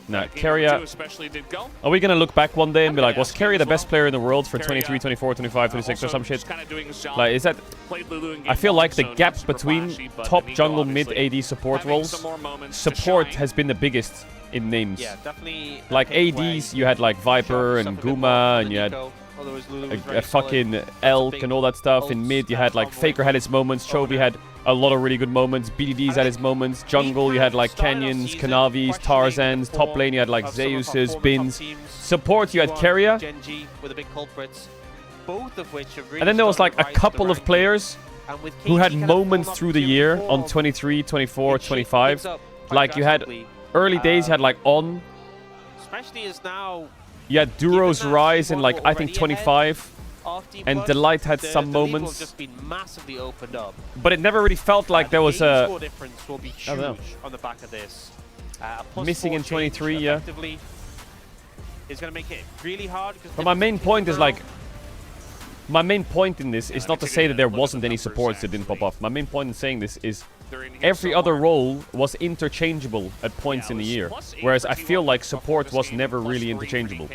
Nah, KERIA. Are we gonna look back one day and be like, was KERIA the best player in the world for 23, 24, 25, 26 or some shit? Like, is that... I feel like the gap between top jungle, mid, AD support roles, support has been the biggest in names. Yeah, definitely. Like ADs, you had like Viper and Guma, and you had a fucking Elk and all that stuff. In mid, you had like Faker had his moments, Chovy had a lot of really good moments, BDDs had his moments, jungle, you had like Canyons, Kanavis, Tarzans, top lane, you had like Zeuses, Bins. Support, you had KERIA. And then there was like a couple of players who had moments through the year on 23, 24, 25. Like you had early days, you had like On. You had Duro's Rise in like, I think 25. And Delight had some moments. But it never really felt like there was a... I don't know. Missing in 23, yeah. But my main point is like... My main point in this is not to say that there wasn't any supports that didn't pop off. My main point in saying this is every other role was interchangeable at points in the year. Whereas I feel like support was never really interchangeable.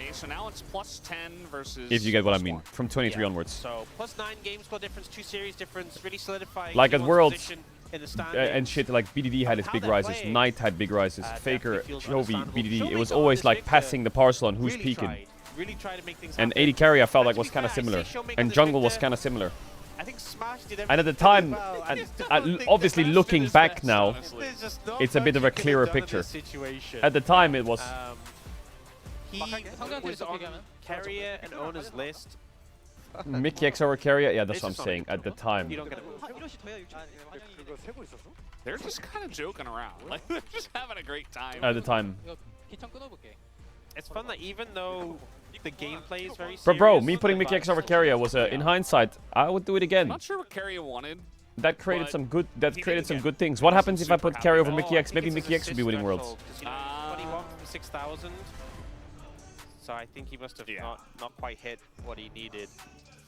If you get what I mean. From 23 onwards. So +9 game score difference, 2 series difference, really solidifying. Like at Worlds and shit, like BDD had its big rises, Knight had big rises, Faker, Chovy, BDD. It was always like passing the parcel on who's peaking. And AD KERIA I felt like was kind of similar. And jungle was kind of similar. And at the time, and obviously looking back now, it's a bit of a clearer picture. At the time it was... He was on KERIA and Owner's list. Mickey X over KERIA? Yeah, that's what I'm saying. At the time. They're just kind of joking around. Like, they're just having a great time. At the time. It's fun that even though the gameplay is very serious... But bro, me putting Mickey X over KERIA was, in hindsight, I would do it again. I'm not sure what KERIA wanted. That created some good. That created some good things. What happens if I put KERIA over Mickey X? Maybe Mickey X would be winning Worlds. 21 from 6,000. So I think he must have not quite hit what he needed.